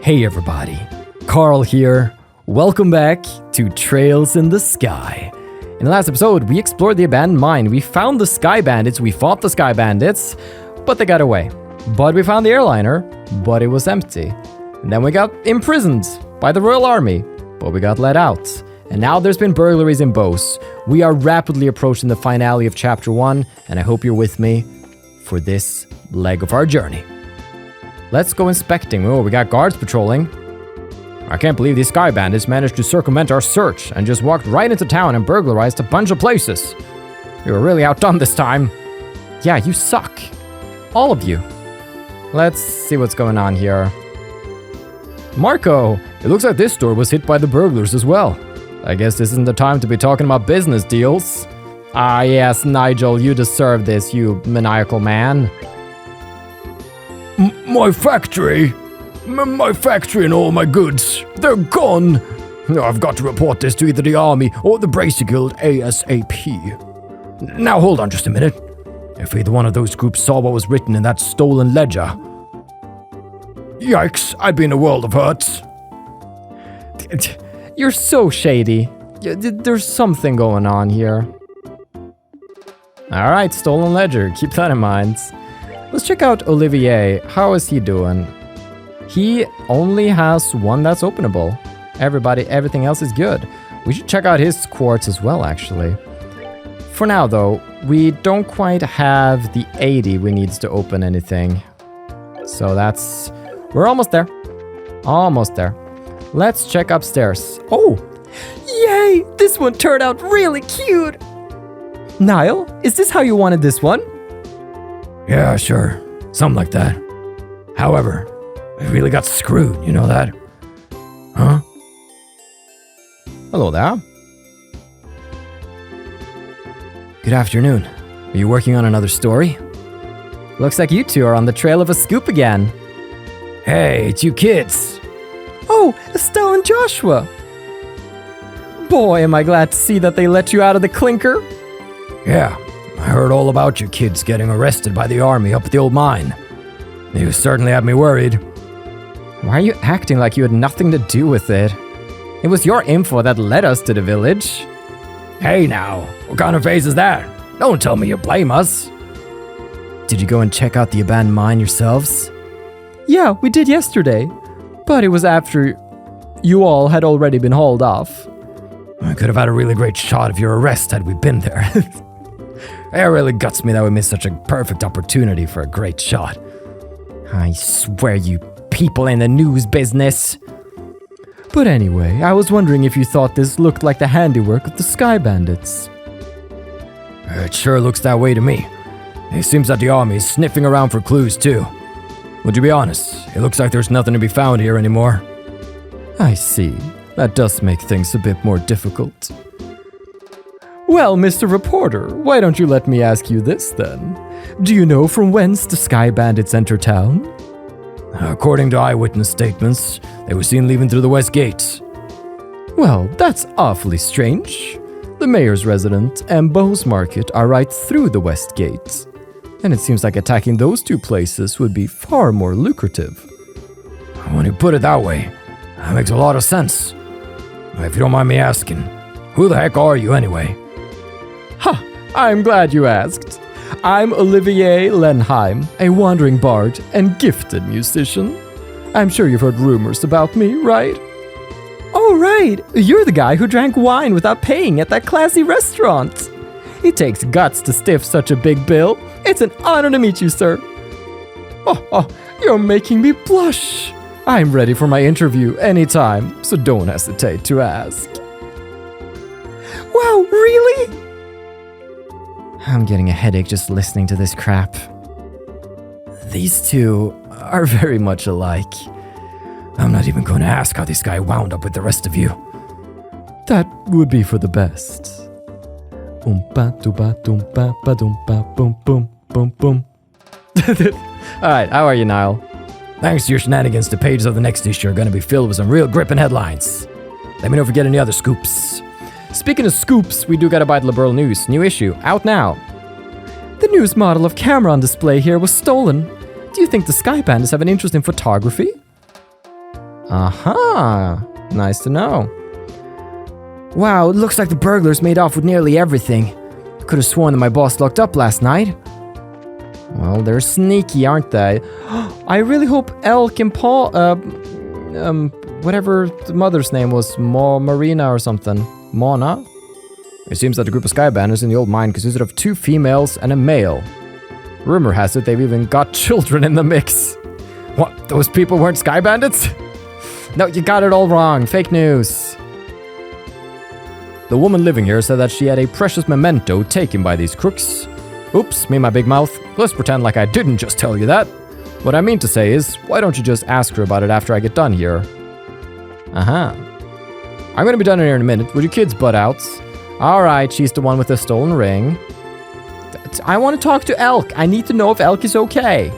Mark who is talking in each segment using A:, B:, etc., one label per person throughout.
A: Hey everybody, Carl here. Welcome back to Trails in the Sky. In the last episode, we explored the abandoned mine. We found the Sky Bandits, we fought the Sky Bandits, but they got away. But we found the airliner, but it was empty. And then we got imprisoned by the Royal Army, but we got let out. And now there's been burglaries in Bose. We are rapidly approaching the finale of Chapter 1, and I hope you're with me for this leg of our journey. Let's go inspecting. Oh, we got guards patrolling. I can't believe these Sky Bandits managed to circumvent our search and just walked right into town and burglarized a bunch of places. We were really outdone this time. Yeah, you suck. All of you. Let's see what's going on here. Marco, it looks like this store was hit by the burglars as well. I guess this isn't the time to be talking about business deals. Ah yes, Nigel, you deserve this, you maniacal man.
B: My factory? My factory and all my goods, they're gone. I've got to report this to either the army or the Bracer Guild ASAP. Now hold on just a minute. If either one of those groups saw what was written in that stolen ledger, yikes, I'd be in a world of hurts.
A: You're so shady. There's something going on here. Alright, stolen ledger, keep that in mind. Let's check out Olivier. How is he doing? He only has one that's openable. Everything else is good. We should check out his quartz as well, actually. For now, though, we don't quite have the 80 we need to open anything. So we're almost there. Almost there. Let's check upstairs. Oh! Yay! This one turned out really cute! Niall, is this how you wanted this one?
B: Yeah, sure. Something like that. However, I really got screwed, you know that? Huh?
A: Hello there. Good afternoon. Are you working on another story? Looks like you two are on the trail of a scoop again.
B: Hey, it's you kids.
A: Oh, Estelle and Joshua. Boy, am I glad to see that they let you out of the clinker.
B: Yeah, I heard all about you kids getting arrested by the army up at the old mine. You certainly had me worried.
A: Why are you acting like you had nothing to do with it? It was your info that led us to the village.
B: Hey now, what kind of face is that? Don't tell me you blame us.
A: Did you go and check out the abandoned mine yourselves? Yeah, we did yesterday. But it was after you all had already been hauled off.
B: I could have had a really great shot of your arrest had we been there. It really guts me that we missed such a perfect opportunity for a great shot.
A: I swear you people in the news business. But anyway, I was wondering if you thought this looked like the handiwork of the Sky Bandits.
B: It sure looks that way to me. It seems that the army is sniffing around for clues too. Would you be honest? It looks like there's nothing to be found here anymore.
A: I see. That does make things a bit more difficult. Well, Mr. Reporter, why don't you let me ask you this then? Do you know from whence the Sky Bandits enter town?
B: According to eyewitness statements, they were seen leaving through the west gates.
A: Well, that's awfully strange. The mayor's residence and Bose Market are right through the west gates. And it seems like attacking those two places would be far more lucrative.
B: When you put it that way, that makes a lot of sense. If you don't mind me asking, who the heck are you anyway?
A: Ha! I'm glad you asked. I'm Olivier Lenheim, a wandering bard and gifted musician. I'm sure you've heard rumors about me, right? Oh, right! You're the guy who drank wine without paying at that classy restaurant. It takes guts to stiff such a big bill. It's an honor to meet you, sir. Oh, you're making me blush. I'm ready for my interview anytime, so don't hesitate to ask. Wow, really? I'm getting a headache just listening to this crap. These two are very much alike.
B: I'm not even going to ask how this guy wound up with the rest of you.
A: That would be for the best. Alright, how are you, Niall?
B: Thanks to your shenanigans, the pages of the next issue are going to be filled with some real gripping headlines. Let me know if you get any other scoops.
A: Speaking of scoops, we do gotta buy the Liberl news. New issue, out now. The news model of camera on display here was stolen. Do you think the Sky Bandits have an interest in photography? Aha! Nice to know. Wow, it looks like the burglars made off with nearly everything. Could have sworn that my boss locked up last night. Well, they're sneaky, aren't they? I really hope Elk and Paul, whatever the mother's name was, Marina or something. Mona? It seems that the group of sky bandits in the old mine consisted of 2 females and a male. Rumor has it they've even got children in the mix. What, those people weren't sky bandits? No, you got it all wrong. Fake news. The woman living here said that she had a precious memento taken by these crooks. Oops, me and my big mouth. Let's pretend like I didn't just tell you that. What I mean to say is, why don't you just ask her about it after I get done here? Uh-huh. I'm gonna be done here in a minute. Would you kids butt out? Alright, she's the one with the stolen ring. I want to talk to Elk. I need to know if Elk is okay.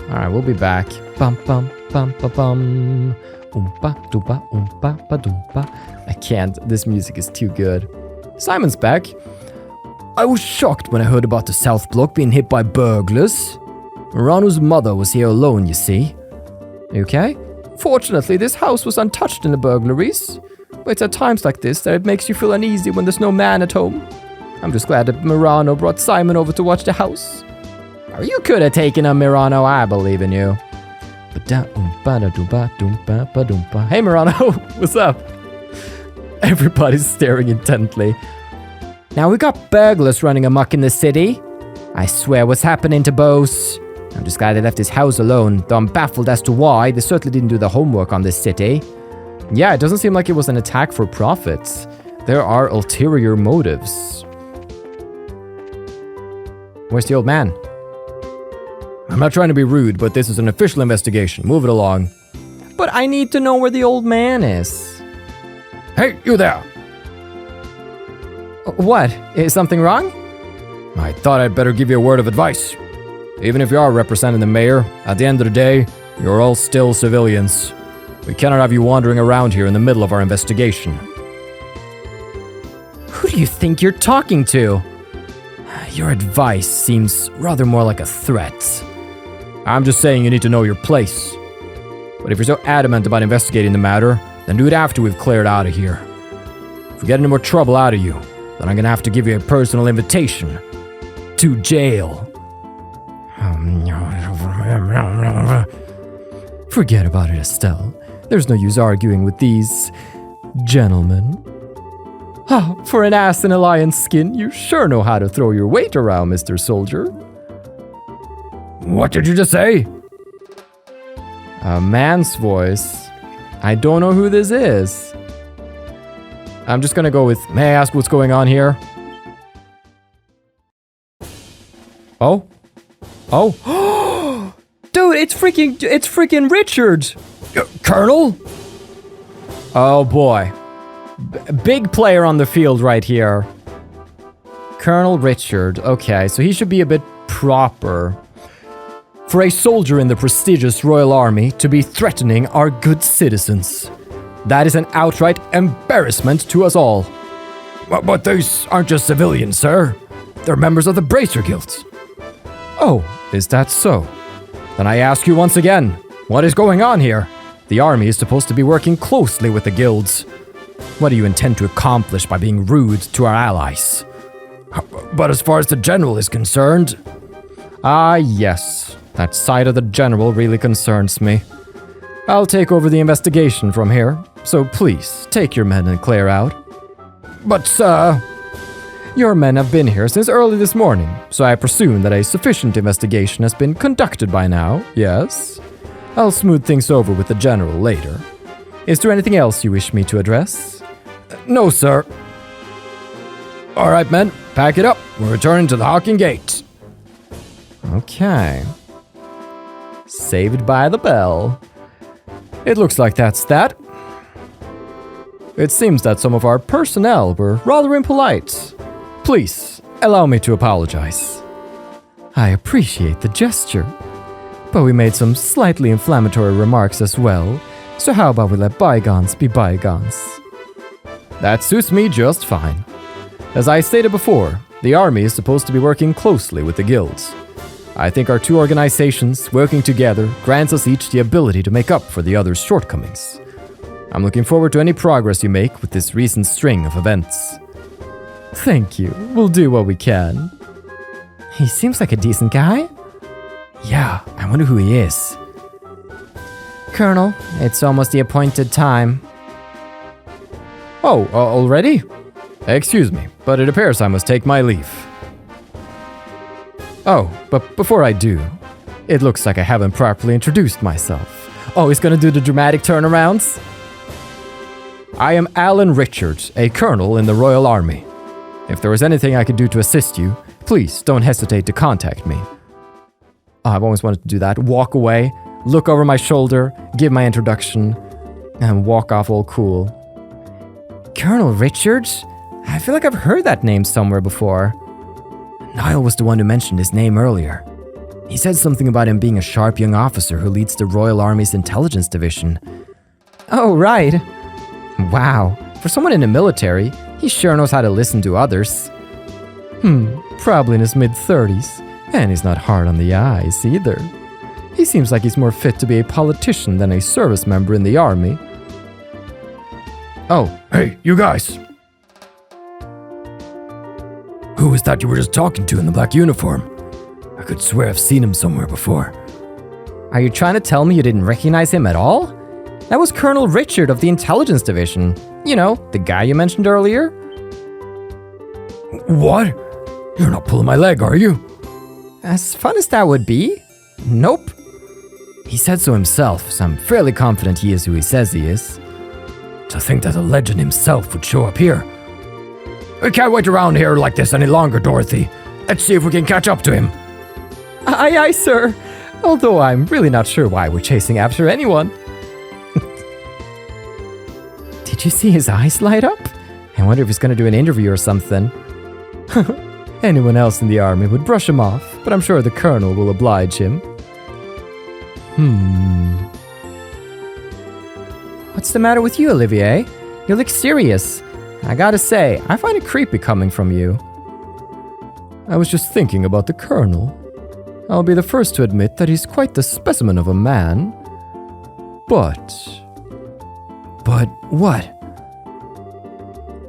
A: Alright, we'll be back. Bum bum bum bum bum. Oompa doompa oompa ba doompa. I can't. This music is too good. Simon's back. I was shocked when I heard about the South Block being hit by burglars. Ranu's mother was here alone, you see. Okay? Fortunately, this house was untouched in the burglaries. But it's at times like this that it makes you feel uneasy when there's no man at home. I'm just glad that Mirano brought Simon over to watch the house. Or you could have taken him, Mirano. I believe in you. Hey, Mirano. What's up? Everybody's staring intently. Now we got burglars running amok in the city. I swear what's happening to Bose. I'm just glad they left his house alone, though I'm baffled as to why. They certainly didn't do the homework on this city. Yeah, it doesn't seem like it was an attack for profit. There are ulterior motives. Where's the old man? I'm not trying to be rude, but this is an official investigation. Move it along. But I need to know where the old man is.
B: Hey, you there!
A: What? Is something wrong?
B: I thought I'd better give you a word of advice. Even if you are representing the mayor, at the end of the day, you're all still civilians. We cannot have you wandering around here in the middle of our investigation.
A: Who do you think you're talking to? Your advice seems rather more like a threat.
B: I'm just saying you need to know your place. But if you're so adamant about investigating the matter, then do it after we've cleared out of here. If we get any more trouble out of you, then I'm gonna have to give you a personal invitation to jail.
A: Forget about it, Estelle. There's no use arguing with these gentlemen. Oh, for an ass in a lion's skin, you sure know how to throw your weight around, Mr. Soldier.
B: What did you just say?
A: A man's voice. I don't know who this is. I'm just gonna go with, may I ask what's going on here? Oh? Oh? Dude, it's freaking Richard!
B: Colonel?
A: Oh boy. Big player on the field right here. Colonel Richard. Okay, so he should be a bit proper. For a soldier in the prestigious Royal Army to be threatening our good citizens. That is an outright embarrassment to us all.
B: But these aren't just civilians, sir. They're members of the Bracer Guilds.
A: Oh, is that so? Then I ask you once again, what is going on here? The army is supposed to be working closely with the guilds. What do you intend to accomplish by being rude to our allies?
B: But as far as the general is concerned...
A: Ah, yes. That side of the general really concerns me. I'll take over the investigation from here, so please, take your men and clear out.
B: But, sir...
A: Your men have been here since early this morning, so I presume that a sufficient investigation has been conducted by now, yes? I'll smooth things over with the general later. Is there anything else you wish me to address?
B: No, sir. All right, men, pack it up. We're returning to the Hawking Gate.
A: Okay. Saved by the bell. It looks like that's that. It seems that some of our personnel were rather impolite. Please, allow me to apologize. I appreciate the gesture, but we made some slightly inflammatory remarks as well, so how about we let bygones be bygones? That suits me just fine. As I stated before, the army is supposed to be working closely with the guilds. I think our two organizations, working together, grants us each the ability to make up for the other's shortcomings. I'm looking forward to any progress you make with this recent string of events. Thank you. We'll do what we can. He seems like a decent guy. Yeah, I wonder who he is. Colonel, it's almost the appointed time. Oh, already? Excuse me, but it appears I must take my leave. Oh, but before I do, it looks like I haven't properly introduced myself. Oh, he's gonna do the dramatic turnarounds? I am Alan Richards, a colonel in the Royal Army. If there is anything I could do to assist you, please don't hesitate to contact me. Oh, I've always wanted to do that. Walk away, look over my shoulder, give my introduction, and walk off all cool. Colonel Richards? I feel like I've heard that name somewhere before. Niall was the one who mentioned his name earlier. He said something about him being a sharp young officer who leads the Royal Army's intelligence division. Oh, right. Wow, for someone in the military, he sure knows how to listen to others. Probably in his mid-30s, and he's not hard on the eyes either. He seems like he's more fit to be a politician than a service member in the army.
B: Oh, hey, you guys. Who was that you were just talking to in the black uniform? I could swear I've seen him somewhere before.
A: Are you trying to tell me you didn't recognize him at all? That was Colonel Richard of the Intelligence Division. You know, the guy you mentioned earlier.
B: What? You're not pulling my leg, are you?
A: As fun as that would be? Nope. He said so himself, so I'm fairly confident he is who he says he is.
B: To think that the legend himself would show up here. We can't wait around here like this any longer, Dorothy. Let's see if we can catch up to him.
A: Aye, aye, sir. Although I'm really not sure why we're chasing after anyone. Did you see his eyes light up? I wonder if he's gonna do an interview or something. Anyone else in the army would brush him off, but I'm sure the colonel will oblige him. What's the matter with you, Olivier? You look serious. I gotta say, I find it creepy coming from you. I was just thinking about the colonel. I'll be the first to admit that he's quite the specimen of a man. But what?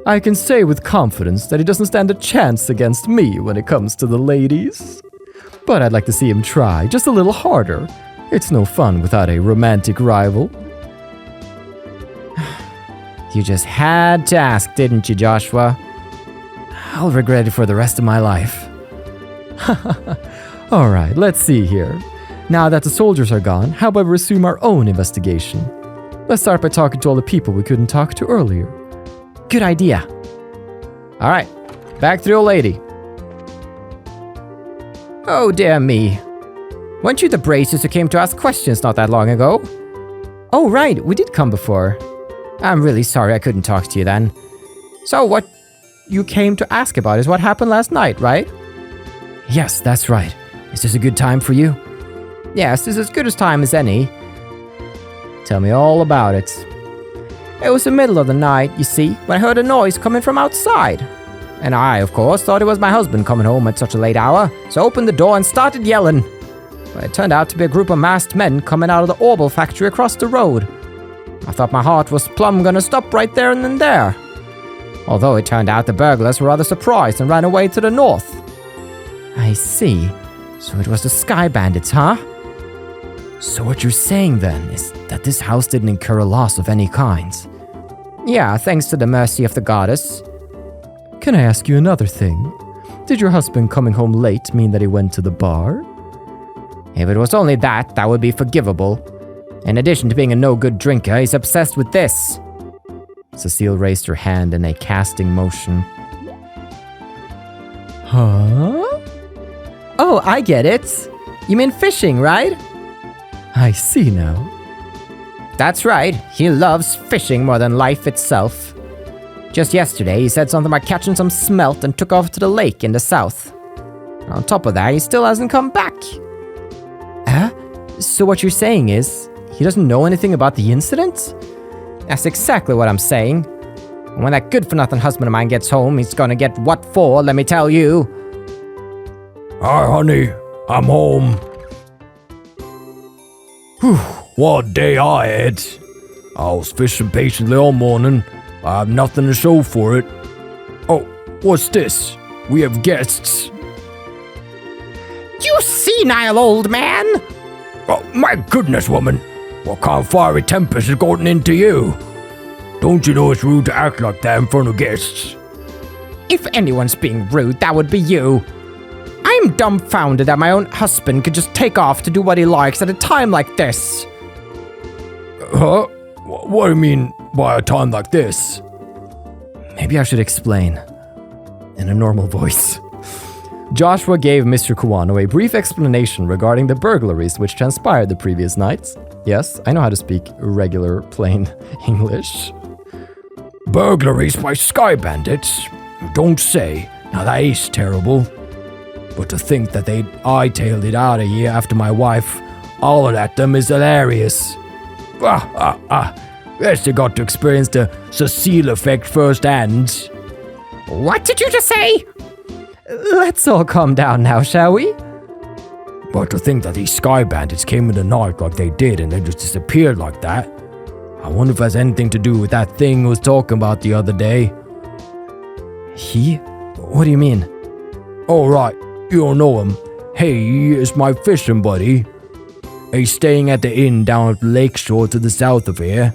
A: I can say with confidence that he doesn't stand a chance against me when it comes to the ladies. But I'd like to see him try just a little harder. It's no fun without a romantic rival. You just had to ask, didn't you, Joshua? I'll regret it for the rest of my life. Alright, let's see here. Now that the soldiers are gone, how about we resume our own investigation? Let's start by talking to all the people we couldn't talk to earlier. Good idea. Alright, back to the old lady. Oh dear me. Weren't you the braces who came to ask questions not that long ago? Oh right, we did come before. I'm really sorry I couldn't talk to you then. So what you came to ask about is what happened last night, right? Yes, that's right. Is this a good time for you? Yes, this is as good a time as any. Tell me all about it. It was the middle of the night, you see, when I heard a noise coming from outside. And I, of course, thought it was my husband coming home at such a late hour, so I opened the door and started yelling. But it turned out to be a group of masked men coming out of the Orbital factory across the road. I thought my heart was plumb gonna stop right there and then there. Although it turned out the burglars were rather surprised and ran away to the north. I see. So it was the Sky Bandits, huh? So what you're saying then is that this house didn't incur a loss of any kind? Yeah, thanks to the mercy of the goddess. Can I ask you another thing? Did your husband coming home late mean that he went to the bar? If it was only that, that would be forgivable. In addition to being a no-good drinker, he's obsessed with this. Cecile raised her hand in a casting motion. Huh? Oh, I get it. You mean fishing, right? I see now. That's right. He loves fishing more than life itself. Just yesterday, he said something about catching some smelt and took off to the lake in the south. On top of that, he still hasn't come back. So what you're saying is, he doesn't know anything about the incident? That's exactly what I'm saying. And when that good-for-nothing husband of mine gets home, he's gonna get what for, let me tell you.
B: Hi, honey. I'm home. Whew, what a day I had. I was fishing patiently all morning. I have nothing to show for it. Oh, what's this? We have guests.
C: You senile old man!
B: Oh, my goodness, woman. What kind of fiery tempest has gotten into you? Don't you know it's rude to act like that in front of guests?
C: If anyone's being rude, that would be you. I'm dumbfounded that my own husband could just take off to do what he likes at a time like this.
B: Huh? What do you mean by a time like this?
A: Maybe I should explain. In a normal voice. Joshua gave Mr. Kuwano a brief explanation regarding the burglaries which transpired the previous nights. Yes, I know how to speak regular, plain English.
B: Burglaries by sky bandits? You don't say. Now that is terrible. But to think that they hightailed it out of here after my wife hollered at them is hilarious. Guess they got to experience the Cecile effect firsthand.
C: What did you just say?
A: Let's all calm down now, shall we?
B: But to think that these sky bandits came in the night like they did and then just disappeared like that. I wonder if it has anything to do with that thing I was talking about the other day.
A: He? What do you mean?
B: Oh, right. You don't know him. Hey, he is my fishing buddy. He's staying at the inn down at Lakeshore to the south of here.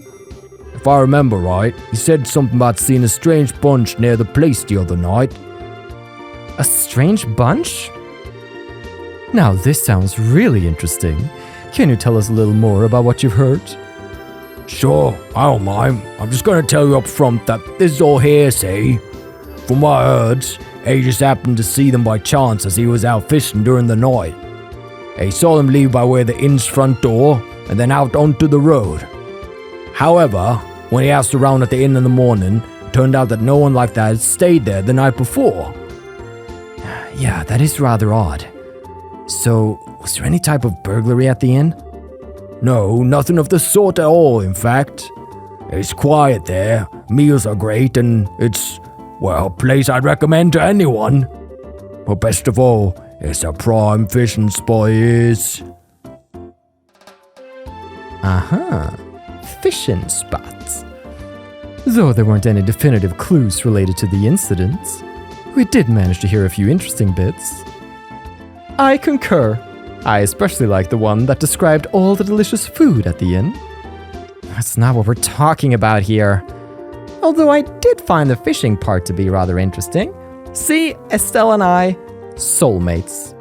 B: If I remember right, he said something about seeing a strange bunch near the place the other night.
A: A strange bunch? Now this sounds really interesting. Can you tell us a little more about what you've heard?
B: Sure, I don't mind. I'm just gonna tell you up front that this is all hearsay. From what I heard, he just happened to see them by chance as he was out fishing during the night. He saw them leave by way of the inn's front door and then out onto the road. However, when he asked around at the inn in the morning, it turned out that no one like that had stayed there the night before.
A: Yeah, that is rather odd. So, was there any type of burglary at the inn?
B: No, nothing of the sort at all, in fact. It's quiet there, meals are great, and it's, well, a place I'd recommend to anyone. But best of all, it's a prime fishing spot is.
A: Fishing spots. Though there weren't any definitive clues related to the incidents, we did manage to hear a few interesting bits. I concur. I especially like the one that described all the delicious food at the inn. That's not what we're talking about here. Although I did find the fishing part to be rather interesting. See, Estelle and I, soulmates.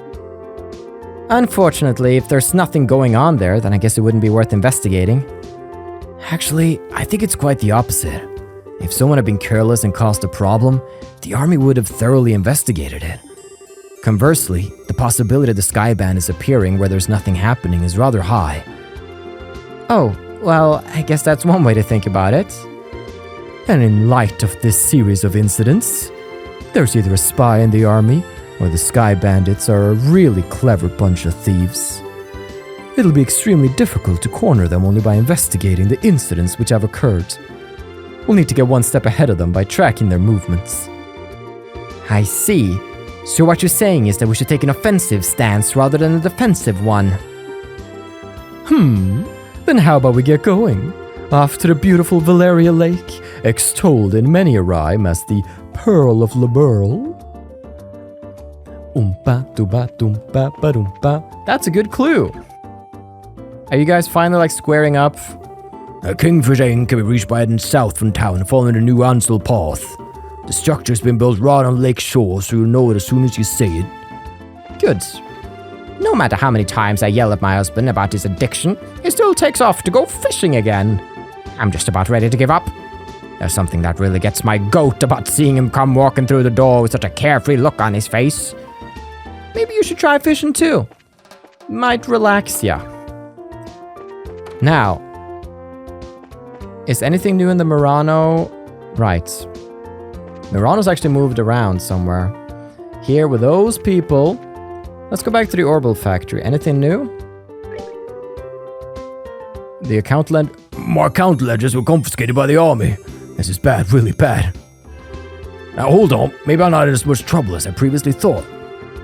A: Unfortunately, if there's nothing going on there, then I guess it wouldn't be worth investigating. Actually, I think it's quite the opposite. If someone had been careless and caused a problem, the army would have thoroughly investigated it. Conversely, the possibility the sky band is appearing where there's nothing happening is rather high. Oh, well, I guess that's one way to think about it. And in light of this series of incidents, there's either a spy in the army, or the sky bandits are a really clever bunch of thieves. It'll be extremely difficult to corner them only by investigating the incidents which have occurred. We'll need to get one step ahead of them by tracking their movements. I see. So what you're saying is that we should take an offensive stance rather than a defensive one. Then how about we get going? Off to the beautiful Valleria Lake, extolled in many a rhyme as the Pearl of Liberl. That's a good clue. Are you guys finally squaring up?
B: Kingfish Inn can be reached by heading south from town and following the new Ansel path. The structure's been built right on Lakeshore, so you'll know it as soon as you see it.
C: Good. No matter how many times I yell at my husband about his addiction, he still takes off to go fishing again. I'm just about ready to give up. There's something that really gets my goat about seeing him come walking through the door with such a carefree look on his face. Maybe you should try fishing too. Might relax ya.
A: Now, is anything new in the Murano? Right. Murano's actually moved around somewhere. Here with those people. Let's go back to the Orbital factory. Anything new? The account
B: My account ledgers were confiscated by the army. This is bad, really bad. Now hold on, maybe I'm not in as much trouble as I previously thought.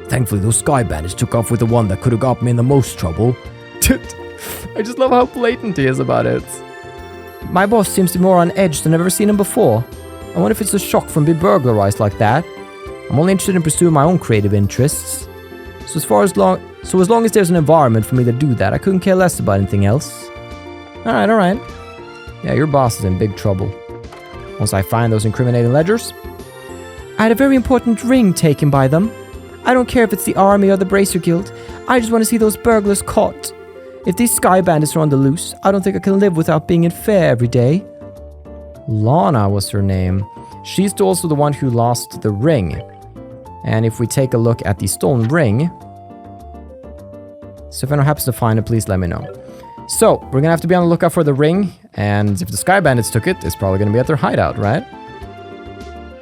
B: Thankfully, those sky bandits took off with the one that could have got me in the most trouble.
A: I just love how blatant he is about it. My boss seems to be more on edge than I've ever seen him before. I wonder if it's a shock from being burglarized like that. I'm only interested in pursuing my own creative interests. So as long as there's an environment for me to do that, I couldn't care less about anything else. Alright. Yeah, your boss is in big trouble. Once I find those incriminating ledgers. I had a very important ring taken by them. I don't care if it's the army or the Bracer Guild. I just want to see those burglars caught. If these sky bandits are on the loose, I don't think I can live without being in fair every day. Lana was her name. She's also the one who lost the ring. And if we take a look at the stolen ring... So if anyone happens to find it, please let me know. So, we're gonna have to be on the lookout for the ring. And if the sky bandits took it, it's probably gonna be at their hideout, right?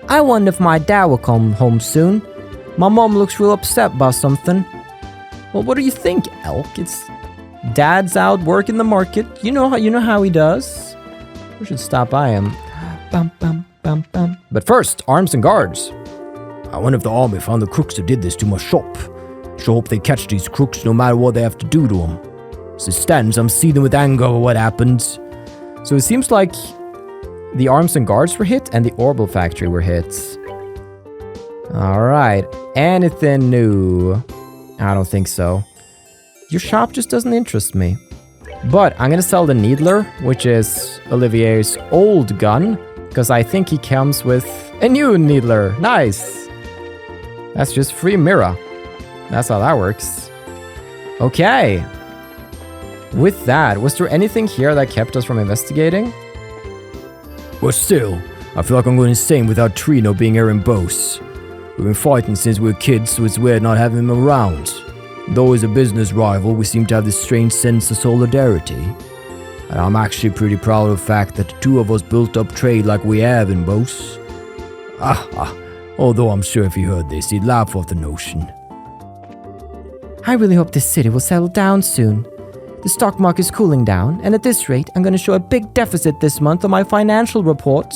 A: I wonder if my dad will come home soon. My mom looks real upset about something. Well, what do you think, Elk? It's... Dad's out working the market. You know how he does. We should stop by him. Bum, bum, bum, bum. But first, arms and guards.
B: I wonder if the army found the crooks who did this to my shop. Sure hope they catch these crooks no matter what they have to do to them. As it stands, I'm seething with anger over what happened.
A: So it seems like the arms and guards were hit and the Orbital factory were hit. Alright. Anything new? I don't think so. Your shop just doesn't interest me. But I'm gonna sell the Needler, which is Olivier's old gun, because I think he comes with a new Needler. Nice! That's just free Mira. That's how that works. Okay. With that, was there anything here that kept us from investigating?
B: Well, still, I feel like I'm going insane without Trino being here in Bose. We've been fighting since we were kids, so it's weird not having him around. Though he's a business rival, we seem to have this strange sense of solidarity. And I'm actually pretty proud of the fact that the two of us built up trade like we have in Bose. Although I'm sure if he heard this, he'd laugh off the notion.
A: I really hope this city will settle down soon. The stock market's cooling down, and at this rate, I'm going to show a big deficit this month on my financial report.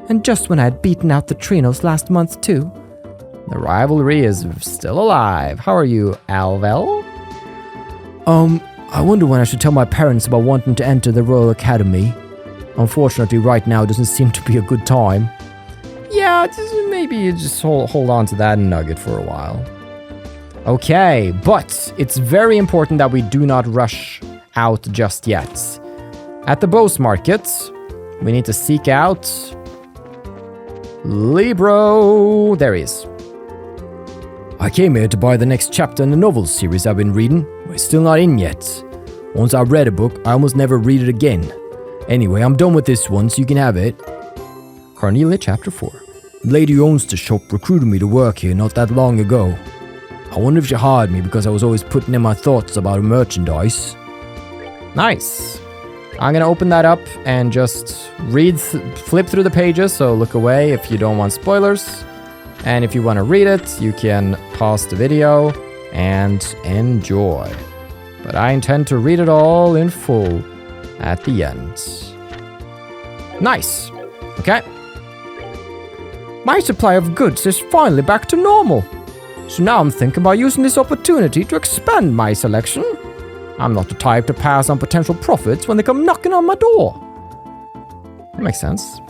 A: And just when I had beaten out the Trinos last month too. The rivalry is still alive. How are you, Alvel?
B: I wonder when I should tell my parents about wanting to enter the Royal Academy. Unfortunately, right now doesn't seem to be a good time.
A: Yeah, maybe you just hold on to that nugget for a while. Okay, but it's very important that we do not rush out just yet. At the Bose Market, we need to seek out Libro. There he is.
B: I came here to buy the next chapter in the novel series I've been reading, but it's still not in yet. Once I read a book, I almost never read it again. Anyway, I'm done with this one, so you can have it.
A: Cornelia, Chapter 4.
B: The lady who owns the shop recruited me to work here not that long ago. I wonder if she hired me because I was always putting in my thoughts about her merchandise.
A: Nice. I'm gonna open that up and just flip through the pages, so look away if you don't want spoilers. And if you want to read it, you can pause the video and enjoy. But I intend to read it all in full at the end. Nice. Okay. My supply of goods is finally back to normal. So now I'm thinking about using this opportunity to expand my selection. I'm not the type to pass on potential profits when they come knocking on my door. That makes sense.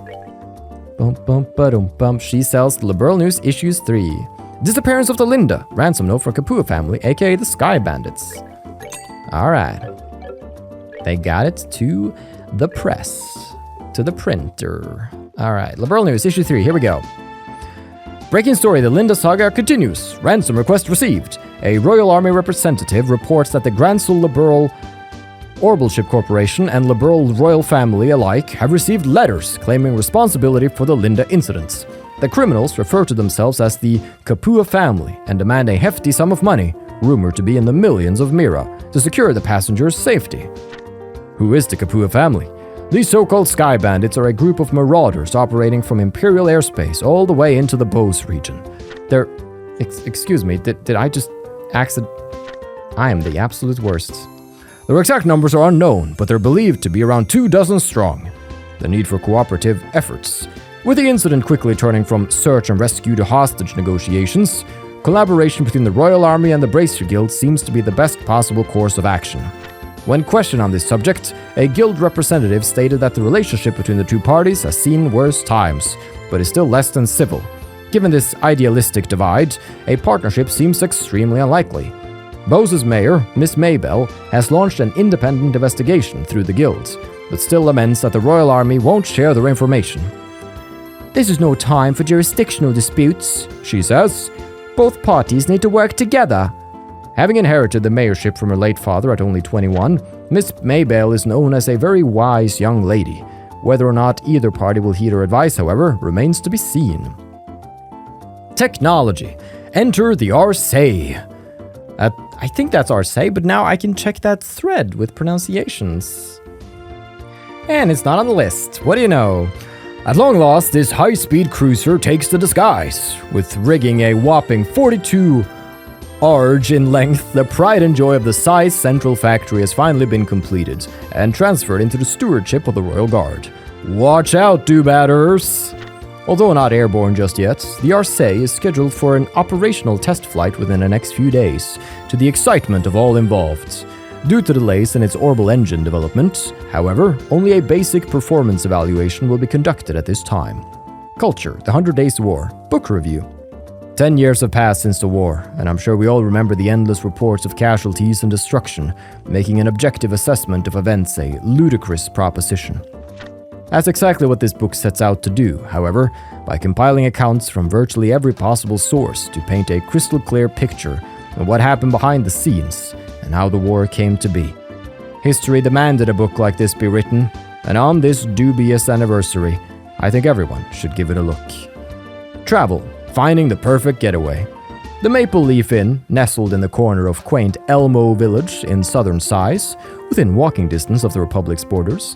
A: Bum bum ba-dum bum. She sells Liberl News Issues 3. Disappearance of the Linda. Ransom note for Kapua family, aka the Sky Bandits. Alright. They got it to the press. To the printer. Alright, Liberl News Issue 3, here we go. Breaking story, the Linda saga continues. Ransom request received. A Royal Army representative reports that the Gransul Liberl Orbital Ship Corporation and Liberl Royal Family alike have received letters claiming responsibility for the Linda incidents. The criminals refer to themselves as the Kapua family and demand a hefty sum of money, rumored to be in the millions of Mira, to secure the passengers' safety. Who is the Kapua family? These so-called Sky Bandits are a group of marauders operating from Imperial airspace all the way into the Bose region. They're... excuse me, did I just accident... I am the absolute worst. Their exact numbers are unknown, but they're believed to be around 24 strong. The need for cooperative efforts. With the incident quickly turning from search and rescue to hostage negotiations, Collaboration between the Royal Army and the Bracer Guild seems to be the best possible course of action. When questioned on this subject, a guild representative stated that the relationship between the two parties has seen worse times, but is still less than civil. Given this idealistic divide, a partnership seems extremely unlikely. Bose's mayor, Miss Maybell, has launched an independent investigation through the guilds, but still laments that the Royal Army won't share their information.
C: This is no time for jurisdictional disputes,
A: she says.
C: Both parties need to work together.
A: Having inherited the mayorship from her late father at only 21, Miss Maybell is known as a very wise young lady. Whether or not either party will heed her advice, however, remains to be seen. Technology. Enter the Arce. I think that's Arce, but now I can check that thread with pronunciations. And it's not on the list. What do you know? At long last, this high-speed cruiser takes to the skies. With rigging a whopping 42 arge in length, the pride and joy of the Sai Central Factory has finally been completed and transferred into the stewardship of the Royal Guard. Watch out, do-batters! Although not airborne just yet, the Arce is scheduled for an operational test flight within the next few days, to the excitement of all involved. Due to delays in its orbital engine development, however, only a basic performance evaluation will be conducted at this time. Culture, The 100 Days War, Book Review. 10 years have passed since the war, and I'm sure we all remember the endless reports of casualties and destruction, making an objective assessment of events a ludicrous proposition. That's exactly what this book sets out to do, however, by compiling accounts from virtually every possible source to paint a crystal clear picture of what happened behind the scenes and how the war came to be. History demanded a book like this be written, and on this dubious anniversary, I think everyone should give it a look. Travel. Finding the perfect getaway. The Maple Leaf Inn, nestled in the corner of quaint Elmo Village in southern Sais, within walking distance of the Republic's borders,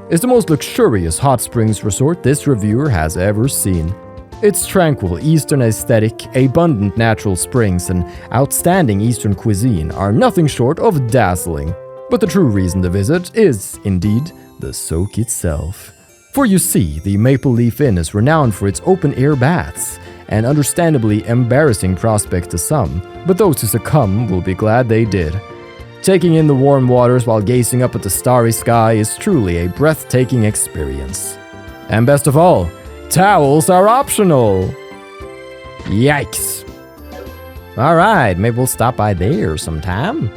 A: is the most luxurious hot springs resort this reviewer has ever seen. Its tranquil eastern aesthetic, abundant natural springs, and outstanding eastern cuisine are nothing short of dazzling. But the true reason to visit is, indeed, the soak itself. For you see, the Maple Leaf Inn is renowned for its open-air baths, an understandably embarrassing prospect to some, but those who succumb will be glad they did. Taking in the warm waters while gazing up at the starry sky is truly a breathtaking experience. And best of all, towels are optional! Yikes! Alright, maybe we'll stop by there sometime.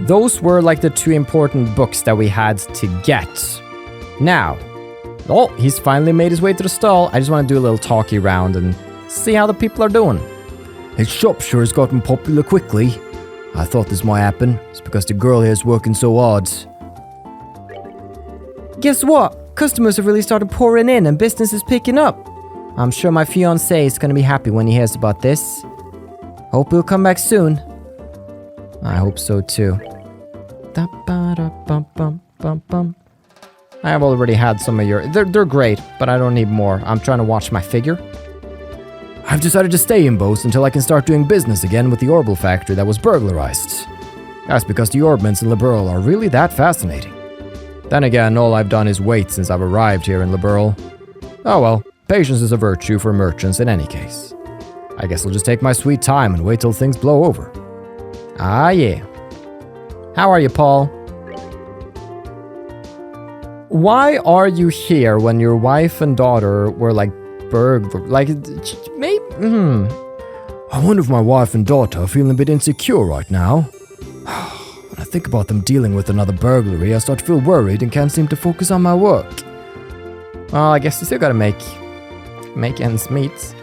A: Those were like the two important books that we had to get. Now, oh, he's finally made his way to the stall. I just want to do a little talky round and see how the people are doing.
B: His shop sure has gotten popular quickly. I thought this might happen. It's because the girl here is working so hard.
C: Guess what? Customers have really started pouring in and business is picking up. I'm sure my fiancé is going to be happy when he hears about this. Hope he'll come back soon. I hope so too.
A: I have already had some of your... They're great, but I don't need more. I'm trying to watch my figure.
B: I've decided to stay in Bose until I can start doing business again with the Orbital factory that was burglarized. That's because the Orbments in Liberl are really that fascinating.
A: Then again, all I've done is wait since I've arrived here in Liberl. Oh well, patience is a virtue for merchants in any case. I guess I'll just take my sweet time and wait till things blow over. Ah yeah. How are you, Paul? Why are you here when your wife and daughter were like maybe?
B: I wonder if my wife and daughter are feeling a bit insecure right now. When I think about them dealing with another burglary, I start to feel worried and can't seem to focus on my work.
A: Well, I guess you still gotta make ends meet.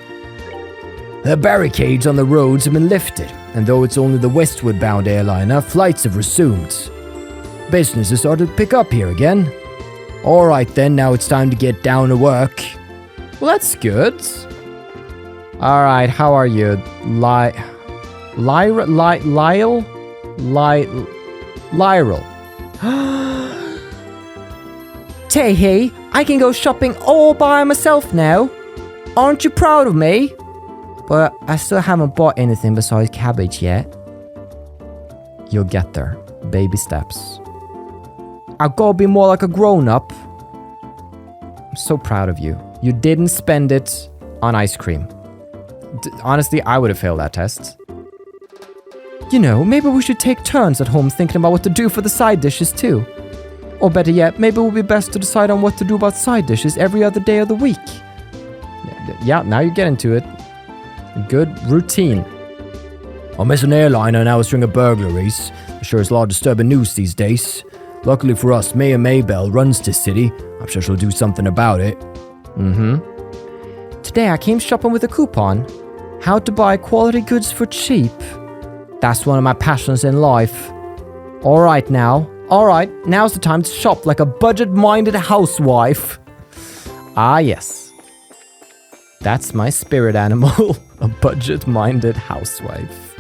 B: The barricades on the roads have been lifted, and though it's only the westward-bound airliner, flights have resumed. Business has started to pick up here again. Alright then, now it's time to get down to work.
A: Well, that's good. Alright, how are you? Lyral?
C: Tehe, I can go shopping all by myself now. Aren't you proud of me? But I still haven't bought anything besides cabbage yet.
A: You'll get there. Baby steps.
C: I gotta be more like a grown-up.
A: I'm so proud of you. You didn't spend it on ice cream. Honestly, I would have failed that test. You know, maybe we should take turns at home thinking about what to do for the side dishes too. Or better yet, maybe it would be best to decide on what to do about side dishes every other day of the week. Yeah, now you get into it. Good routine.
B: I'm missing an airliner and now a string of burglaries. There sure is a lot of disturbing news these days. Luckily for us, Mayor Maybell runs this city. I'm sure she'll do something about it.
A: Today I came shopping with a coupon. How to buy quality goods for cheap. That's one of my passions in life. Alright, now's the time to shop like a budget-minded housewife. Ah, yes. That's my spirit animal, a budget-minded housewife.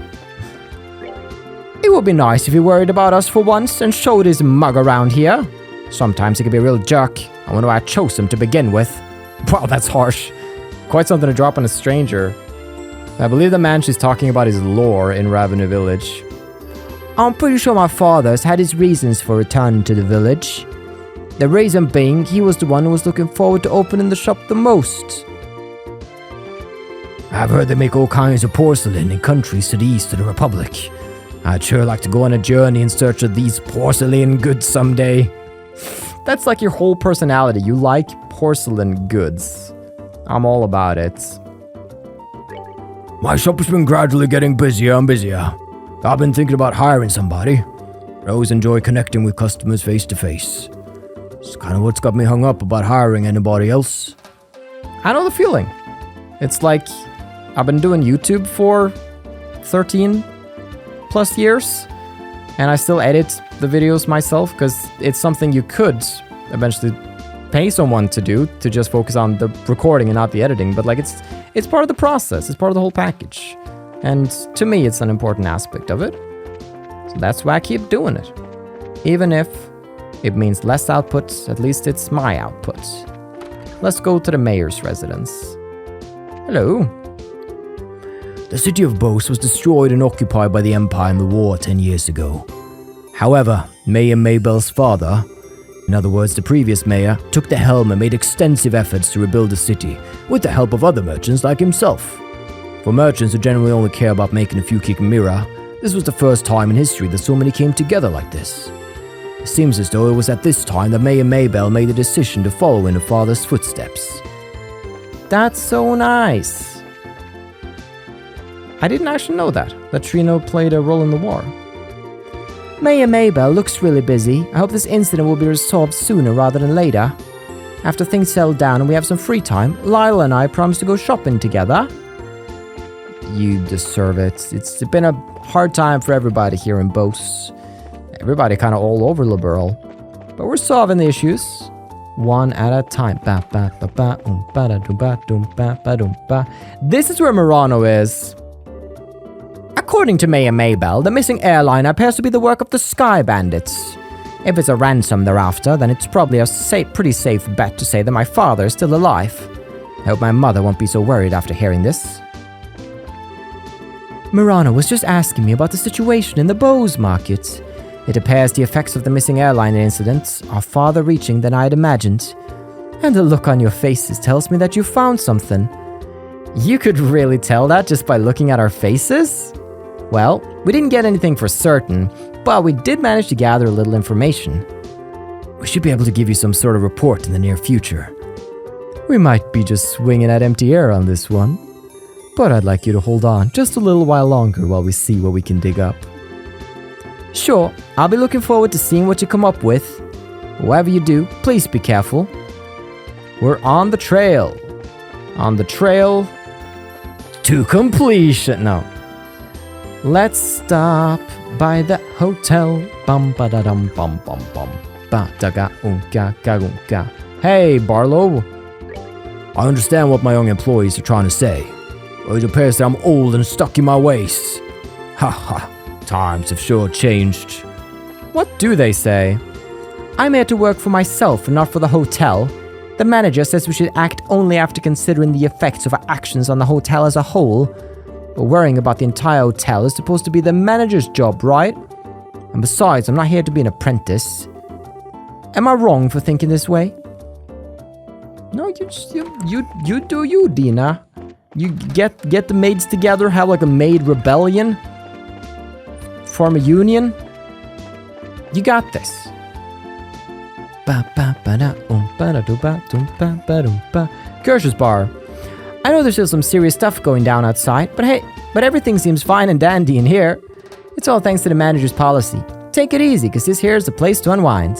A: It would be nice if he worried about us for once and showed his mug around here. Sometimes he can be a real jerk. I wonder why I chose him to begin with. Wow, that's harsh. Quite something to drop on a stranger. I believe the man she's talking about is Lore in Ravennue village. I'm pretty sure my father's had his reasons for returning to the village. The reason being, he was the one who was looking forward to opening the shop the most.
B: I've heard they make all kinds of porcelain in countries to the east of the Republic. I'd sure like to go on a journey in search of these porcelain goods someday.
A: That's like your whole personality. You like porcelain goods. I'm all about it.
B: My shop has been gradually getting busier and busier. I've been thinking about hiring somebody. I always enjoy connecting with customers face to face. It's kind of what's got me hung up about hiring anybody else.
A: I know the feeling. It's like I've been doing YouTube for 13 plus years, and I still edit the videos myself because it's something you could eventually pay someone to do, to just focus on the recording and not the editing, but like it's part of the process, it's part of the whole package. And to me, it's an important aspect of it. So that's why I keep doing it. Even if it means less output, at least it's my output. Let's go to the mayor's residence. Hello.
B: The city of Bose was destroyed and occupied by the Empire in the war 10 years ago. However, Mayor Maybell's father, in other words the previous mayor, took the helm and made extensive efforts to rebuild the city with the help of other merchants like himself. For merchants who generally only care about making a few kikimira, this was the first time in history that so many came together like this. It seems as though it was at this time that Mayor Maybell made the decision to follow in her father's footsteps.
A: That's so nice. I didn't actually know that Trino played a role in the war. Mayor Maybell looks really busy. I hope this incident will be resolved sooner rather than later. After things settle down and we have some free time, Lila and I promise to go shopping together. You deserve it. It's been a hard time for everybody here in Bose. Everybody kind of all over Liberl. But we're solving the issues. One at a time. This is where Murano is. According to Mayor Maybell, the missing airliner appears to be the work of the Sky Bandits. If it's a ransom they're after, then it's probably a pretty safe bet to say that my father is still alive. I hope my mother won't be so worried after hearing this. Murano was just asking me about the situation in the Bose market. It appears the effects of the missing airliner incident are farther reaching than I had imagined. And the look on your faces tells me that you found something. You could really tell that just by looking at our faces? Well, we didn't get anything for certain, but we did manage to gather a little information.
B: We should be able to give you some sort of report in the near future.
A: We might be just swinging at empty air on this one. But I'd like you to hold on just a little while longer while we see what we can dig up. Sure, I'll be looking forward to seeing what you come up with. Whatever you do, please be careful. We're on the trail. On the trail to completion. No. Let's stop by the hotel. Bum ba da dum bum bum bum. Ba da ga unka ga unka. Hey, Barlow.
B: I understand what my young employees are trying to say. It appears that I'm old and stuck in my ways. Ha ha. Times have sure changed.
A: What do they say? I'm here to work for myself and not for the hotel. The manager says we should act only after considering the effects of our actions on the hotel as a whole. But worrying about the entire hotel is supposed to be the manager's job, right? And besides, I'm not here to be an apprentice. Am I wrong for thinking this way? No, you do you, Dina. You get the maids together, have like a maid rebellion, form a union. You got this. Kirsch's bar. I know there's still some serious stuff going down outside, but everything seems fine and dandy in here. It's all thanks to the manager's policy. Take it easy, cause this here is the place to unwind.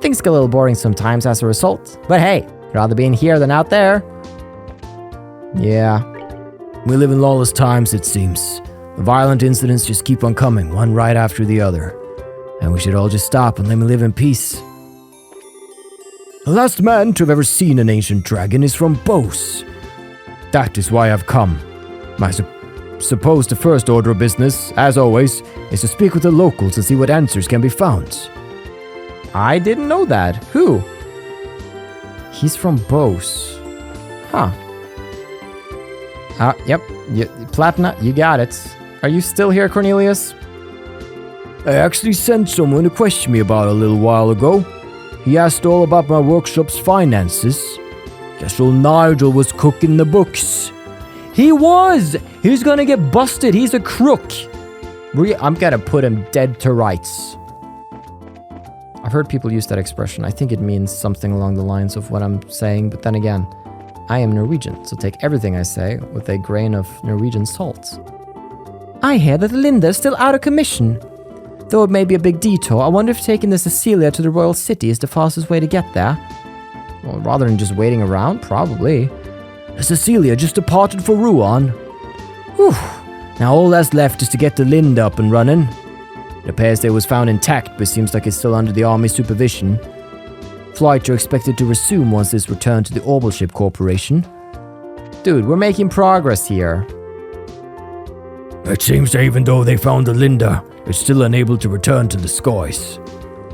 A: Things get a little boring sometimes as a result, but hey, rather be in here than out there. Yeah.
B: We live in lawless times, it seems. The violent incidents just keep on coming, one right after the other. And we should all just stop and let me live in peace. The last man to have ever seen an ancient dragon is from Bose. That is why I've come. I suppose the first order of business, as always, is to speak with the locals and see what answers can be found.
A: I didn't know that. Who? He's from Bose. Huh. Yep. Platina, you got it. Are you still here, Cornelius?
B: I actually sent someone to question me about it a little while ago. He asked all about my workshop's finances. Guess old Nigel was cooking the books.
A: He was! He's gonna get busted. He's a crook. I'm gonna put him dead to rights. I've heard people use that expression. I think it means something along the lines of what I'm saying, but then again, I am Norwegian, so take everything I say with a grain of Norwegian salt. I hear that Linda is still out of commission. Though it may be a big detour, I wonder if taking the Cecilia to the royal city is the fastest way to get there. Well, rather than just waiting around, probably.
B: Cecilia just departed for Rouen. Whew. Now all that's left is to get the Linda up and running. It appears they was found intact, but seems like it's still under the army supervision. Flights are expected to resume once it's returned to the Orbital Ship Corporation.
A: Dude, we're making progress here.
B: It seems that even though they found the Linda, it's still unable to return to the skies.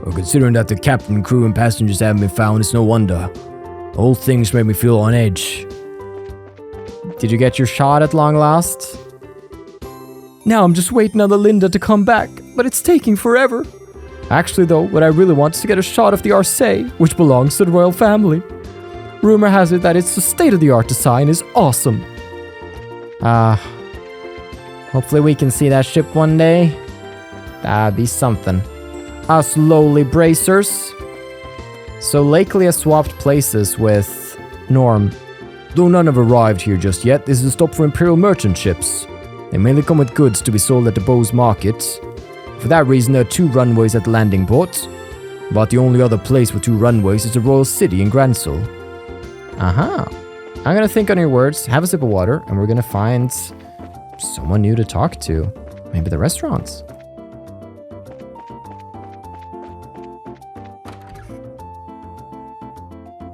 B: Well, considering that the captain, crew, and passengers haven't been found, it's no wonder. The whole thing's made me feel on edge.
A: Did you get your shot at long last? Now I'm just waiting on the Linda to come back, but it's taking forever. Actually though, what I really want is to get a shot of the Arcee, which belongs to the royal family. Rumor has it that its state-of-the-art design is awesome. Hopefully we can see that ship one day. That'd be something. Us lowly bracers. So Lakely has swapped places with Norm.
B: Though none have arrived here just yet, this is a stop for Imperial merchant ships. They mainly come with goods to be sold at the Bose market. For that reason, there are 2 runways at the landing port. About the only other place with 2 runways is the Royal City in Gransel.
A: Uh-huh. I'm gonna think on your words, have a sip of water, and we're gonna find someone new to talk to. Maybe the restaurants.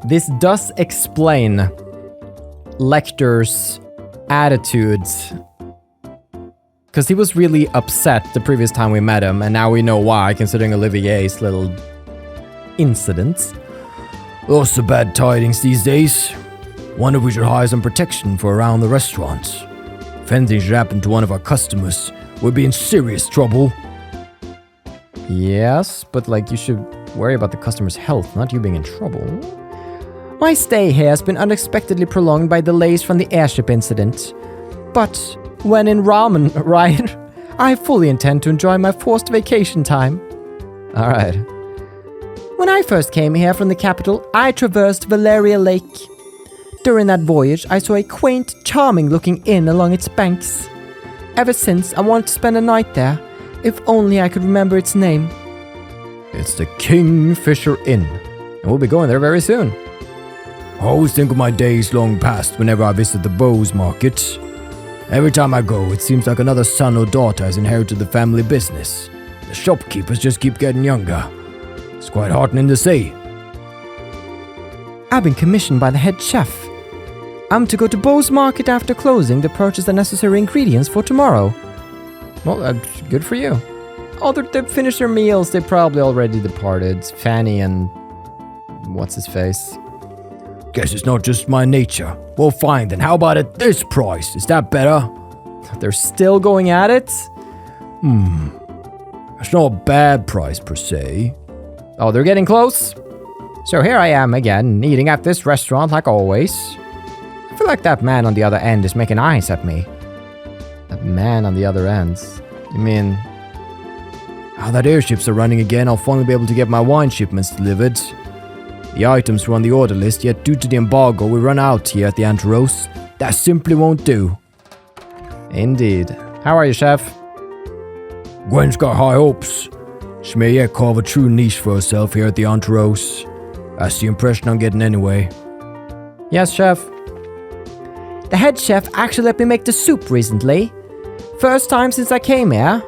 A: This does explain Lecter's attitudes. Because he was really upset the previous time we met him, and now we know why, considering Olivier's little incidents.
B: Lots of bad tidings these days. Wonder if we should hire some protection for around the restaurants. If anything should happen to one of our customers, we'd be in serious trouble.
A: Yes, but you should worry about the customer's health, not you being in trouble. My stay here has been unexpectedly prolonged by delays from the airship incident. But when in ramen, right, I fully intend to enjoy my forced vacation time. Alright. When I first came here from the capital, I traversed Valleria Lake. During that voyage, I saw a quaint, charming-looking inn along its banks. Ever since, I wanted to spend a night there, if only I could remember its name.
B: It's the Kingfisher Inn,
A: and we'll be going there very soon.
B: I always think of my days long past whenever I visit the Bose market. Every time I go, it seems like another son or daughter has inherited the family business. The shopkeepers just keep getting younger. It's quite heartening to see.
A: I've been commissioned by the head chef. I'm to go to Bose Market after closing to purchase the necessary ingredients for tomorrow. Well, good for you. Oh, they've finished their meals. They probably already departed. Fanny and... what's his face?
B: Guess it's not just my nature. Well, fine then. How about at this price? Is that better?
A: They're still going at it?
B: It's not a bad price per se.
A: Oh, they're getting close? So here I am again, eating at this restaurant like always. I feel
C: like that man on the other end is making eyes at me.
A: That man on the other end? You mean... Now that airships are running again, I'll finally be able to get my wine shipments delivered. The items were on the order list, yet due to the embargo, we run out here at the Anteros. That simply won't do. Indeed. How are you, Chef?
B: Gwen's got high hopes. She may yet carve a true niche for herself here at the Anteros. That's the impression I'm getting anyway.
A: Yes, Chef.
C: The head chef actually let me make the soup recently. First time since I came here.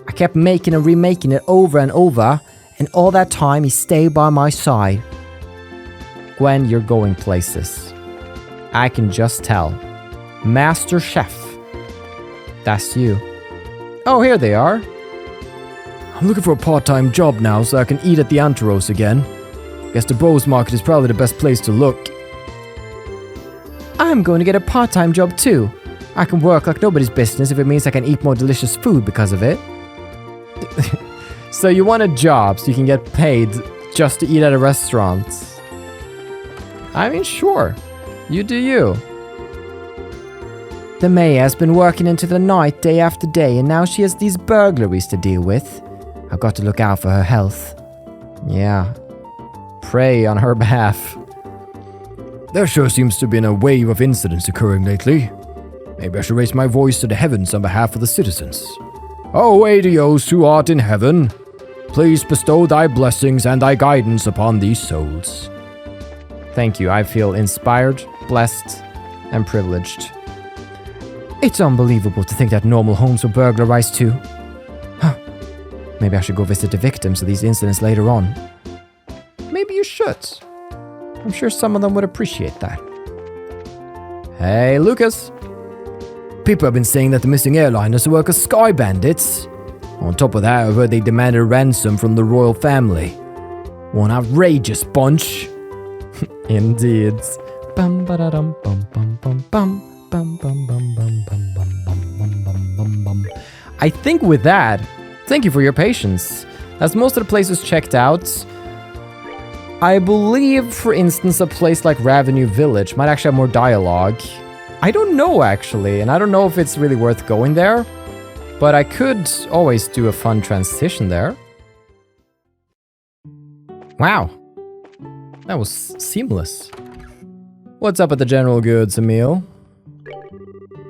C: I kept making and remaking it over and over, and all that time he stayed by my side.
A: Gwen, you're going places. I can just tell. Master Chef. That's you. Oh, here they are.
B: I'm looking for a part-time job now so I can eat at the Anteros again. Guess the Bose market is probably the best place to look.
C: I'm going to get a part-time job too. I can work like nobody's business if it means I can eat more delicious food because of it.
A: So you want a job so you can get paid just to eat at a restaurant? I mean, sure. You do you.
C: The mayor has been working into the night day after day, and now she has these burglaries to deal with. I've got to look out for her health.
A: Yeah. Pray on her behalf.
B: There sure seems to have been a wave of incidents occurring lately. Maybe I should raise my voice to the heavens on behalf of the citizens. O Adios who art in heaven, please bestow thy blessings and thy guidance upon these souls.
A: Thank you. I feel inspired, blessed, and privileged.
C: It's unbelievable to think that normal homes were burglarized too. Huh. Maybe I should go visit the victims of these incidents later on.
A: Maybe you should. I'm sure some of them would appreciate that. Hey, Lucas.
B: People have been saying that the missing airliners work as sky bandits. On top of that, I've heard they demanded a ransom from the royal family. One outrageous bunch.
A: Indeed.
C: Bum ba da dum bum bum bum bum bum bum bum bum bum bum bum bum bum bum.
A: I think with that, thank you for your patience. As most of the places checked out, I believe, for instance, a place like Ravennue Village might actually have more dialogue. I don't know, actually, and I don't know if it's really worth going there, but I could always do a fun transition there. Wow. That was seamless. What's up at the General Goods, Emil?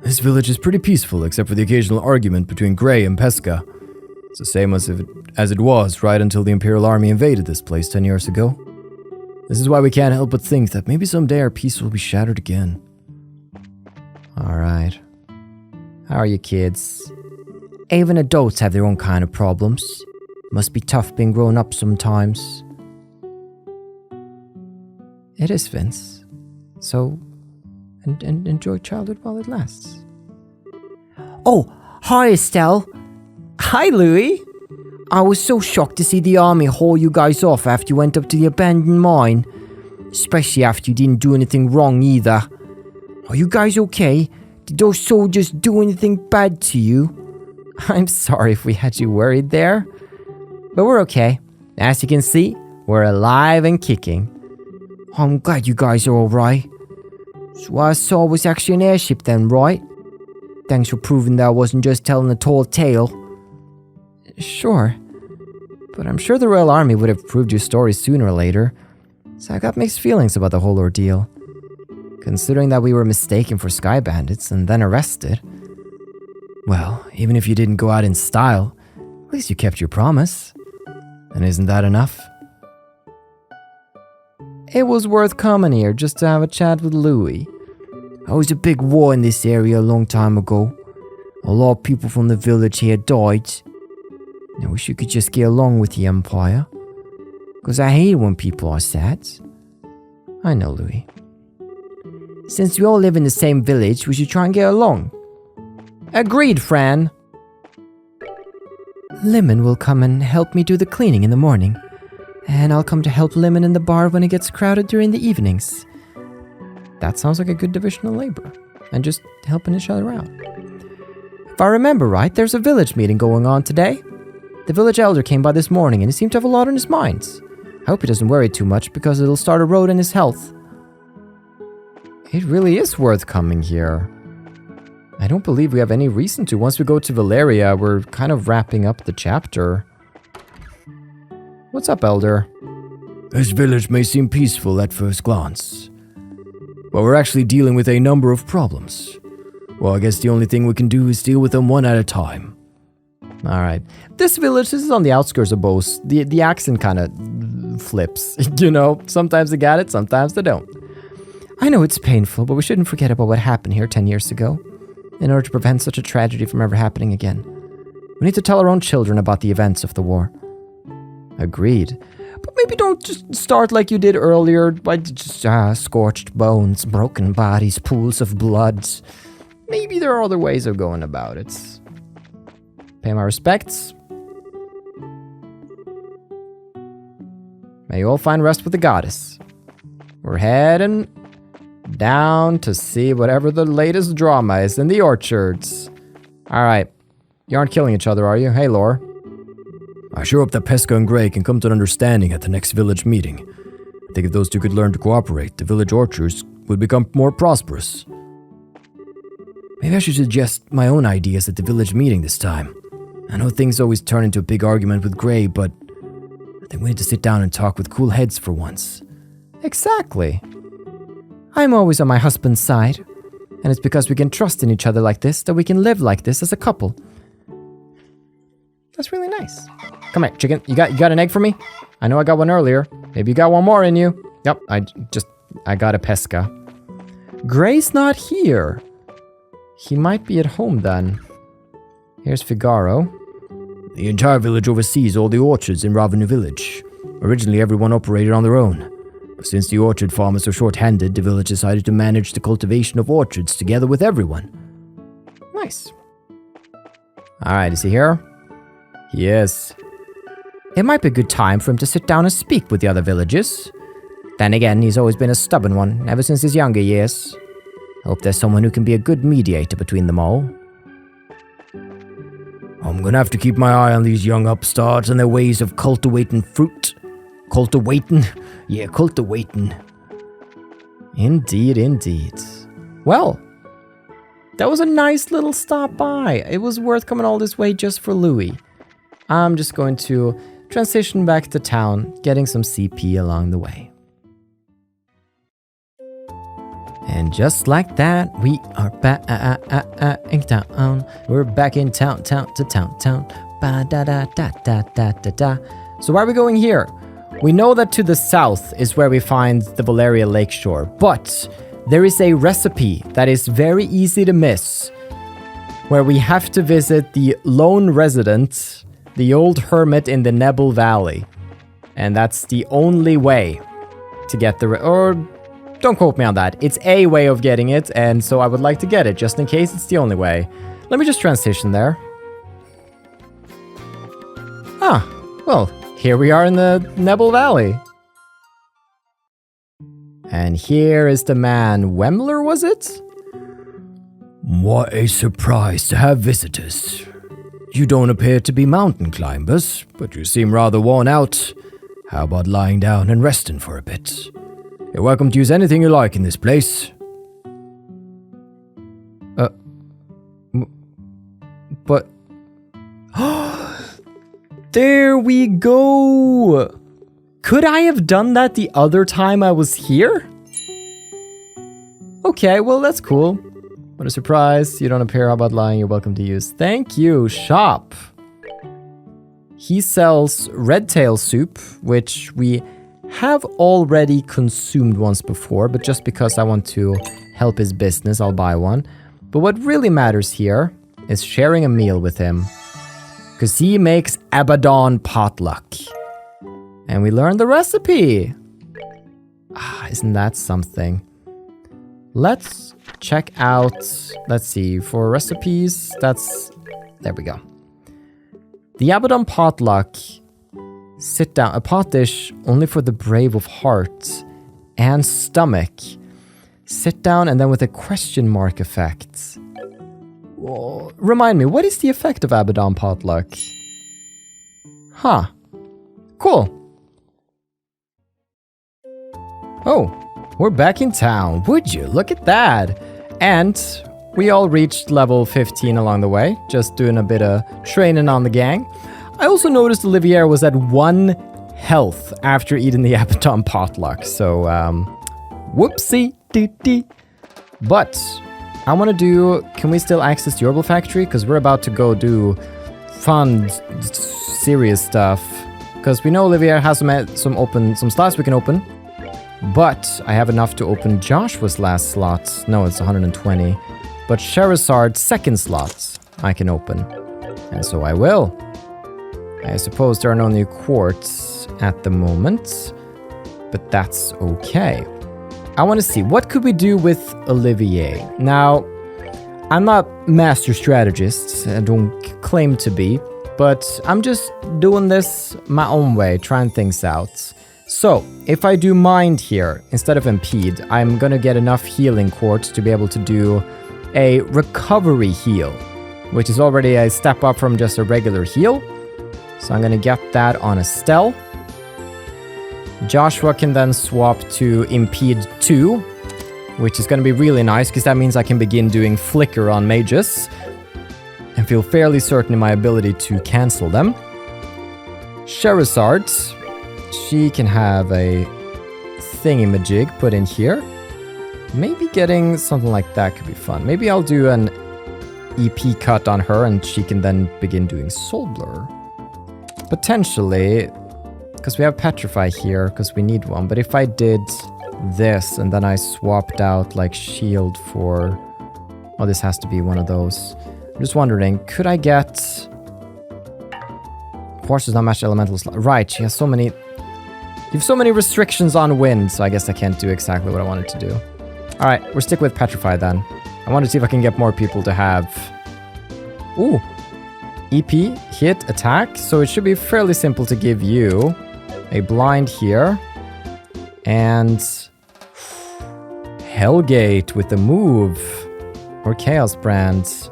B: This village is pretty peaceful, except for the occasional argument between Gray and Pesca. It's the same as it was right until the Imperial Army invaded this place 10 years ago. This is why we can't help but think that maybe someday our peace will be shattered again.
A: Alright. How are you kids?
C: Even adults have their own kind of problems. Must be tough being grown up sometimes.
A: It is, Vince. So, and enjoy childhood while it lasts.
C: Oh, hi Estelle.
A: Hi, Louis.
C: I was so shocked to see the army haul you guys off after you went up to the abandoned mine. Especially after you didn't do anything wrong either. Are you guys okay? Did those soldiers do anything bad to you?
A: I'm sorry if we had you worried there. But we're okay. As you can see, we're alive and kicking.
C: I'm glad you guys are alright. So what I saw was actually an airship then, right? Thanks for proving that I wasn't just telling a tall tale.
A: Sure. But I'm sure the Royal Army would have proved your story sooner or later. So I got mixed feelings about the whole ordeal. Considering that we were mistaken for sky bandits and then arrested. Well, even if you didn't go out in style, at least you kept your promise. And isn't that enough? It was worth coming here just to have a chat with Louis.
C: There was a big war in this area a long time ago. A lot of people from the village here died. I wish you could just get along with the Empire. Because I hate when people are sad.
A: I know, Louis.
C: Since we all live in the same village, we should try and get along.
A: Agreed, Fran.
C: Lemon will come and help me do the cleaning in the morning. And I'll come to help Lemon in the bar when it gets crowded during the evenings.
A: That sounds like a good division of labor. And just helping each other out. If I remember right, there's a village meeting going on today. The village elder came by this morning and he seemed to have a lot on his mind. I hope he doesn't worry too much because it'll start eroding his health. It really is worth coming here. I don't believe we have any reason to. Once we go to Valleria, we're kind of wrapping up the chapter. What's up, Elder?
B: This village may seem peaceful at first glance, but we're actually dealing with a number of problems. Well, I guess the only thing we can do is deal with them one at a time.
A: Alright. This village, this is on the outskirts of Bose. The accent kind of flips. You know, sometimes they got it, sometimes they don't. I know it's painful, but we shouldn't forget about what happened here 10 years ago. In order to prevent such a tragedy from ever happening again. We need to tell our own children about the events of the war. Agreed. But maybe don't just start like you did earlier by just scorched bones, broken bodies, pools of blood. Maybe there are other ways of going about it. Pay my respects. May you all find rest with the goddess. We're heading down to see whatever the latest drama is in the orchards. Alright. You aren't killing each other, are you? Hey, Lore.
B: I sure hope that Pesca and Gray can come to an understanding at the next village meeting. I think if those two could learn to cooperate, the village orchards would become more prosperous. Maybe I should suggest my own ideas at the village meeting this time. I know things always turn into a big argument with Gray, but I think we need to sit down and talk with cool heads for once.
A: Exactly. I'm always on my husband's side, and it's because we can trust in each other like this that we can live like this as a couple. That's really nice. Come here, chicken. You got an egg for me? I know I got one earlier. Maybe you got one more in you. Yep, I got a pesca. Gray's not here. He might be at home then. Here's Figaro.
B: The entire village oversees all the orchards in Ravennue village. Originally, everyone operated on their own. But since the orchard farmers are short-handed, the village decided to manage the cultivation of orchards together with everyone.
A: Nice. Alright, is he here? He is. It might be a good time for him to sit down and speak with the other villagers. Then again, he's always been a stubborn one, ever since his younger years. Hope there's someone who can be a good mediator between them all.
B: I'm gonna have to keep my eye on these young upstarts and their ways of cultivating fruit. Cultivating? Yeah, cultivating.
A: Indeed, indeed. Well, that was a nice little stop by. It was worth coming all this way just for Louis. I'm just going to transition back to town, getting some CP along the way. And just like that, we are back in town. We're back in town. Ba-da-da-da-da-da-da-da. So why are we going here? We know that to the south is where we find the Valleria Lakeshore, but there is a recipe that is very easy to miss, where we have to visit the lone resident, the old hermit in the Nebel Valley. And that's the only way to get the... or don't quote me on that. It's a way of getting it, and so I would like to get it, just in case it's the only way. Let me just transition there. Ah, well, here we are in the Nebel Valley. And here is the man. Wemler, was it?
B: What a surprise to have visitors. You don't appear to be mountain climbers, but you seem rather worn out. How about lying down and resting for a bit? You're welcome to use anything you like in this place.
A: But... there we go! Could I have done that the other time I was here? Okay, well that's cool. What a surprise. You don't appear. How about lying? You're welcome to use. Thank you, shop. He sells red tail soup, which we have already consumed once before, but just because I want to help his business, I'll buy one. But what really matters here is sharing a meal with him, because he makes Abaddon potluck. And we learned the recipe. Ah, isn't that something? Let's check out, let's see, for recipes, there we go. The Abaddon potluck, sit down, a pot dish only for the brave of heart and stomach. Sit down and then with a question mark effect. Whoa. Remind me, what is the effect of Abaddon potluck? Huh. Cool. Oh, We're back in town. Would you? Look at that. And we all reached level 15 along the way, just doing a bit of training on the gang. I also noticed Olivier was at 1 health after eating the Abaddon potluck, so whoopsie dee. But I want to do, can we still access the Orbital Factory? Because we're about to go do fun, serious stuff. Because we know Olivier has some slots we can open. But I have enough to open Joshua's last slot. No, it's 120. But Sherazard's second slot I can open. And so I will. I suppose there are no new quartz at the moment. But that's okay. I want to see, what could we do with Olivier? Now, I'm not master strategist. I don't claim to be. But I'm just doing this my own way, trying things out. So, if I do mind here, instead of impede, I'm gonna get enough healing quartz to be able to do a recovery heal, which is already a step up from just a regular heal. So I'm gonna get that on Estelle. Joshua can then swap to impede 2, which is gonna be really nice, because that means I can begin doing flicker on mages, and feel fairly certain in my ability to cancel them. Sherazard, she can have a thingy-majig put in here. Maybe getting something like that could be fun. Maybe I'll do an EP cut on her and she can then begin doing Soul Blur. Potentially, because we have Petrify here, because we need one. But if I did this and then I swapped out like shield for... Oh, this has to be one of those. I'm just wondering, could I get... Quartz does not match elemental slot. Right, she has so many... You have so many restrictions on wind, so I guess I can't do exactly what I wanted to do. Alright, we'll stick with Petrify then. I want to see if I can get more people to have... Ooh! EP, hit, attack. So it should be fairly simple to give you a blind here. And... Hellgate with the move. Or Chaos Brand.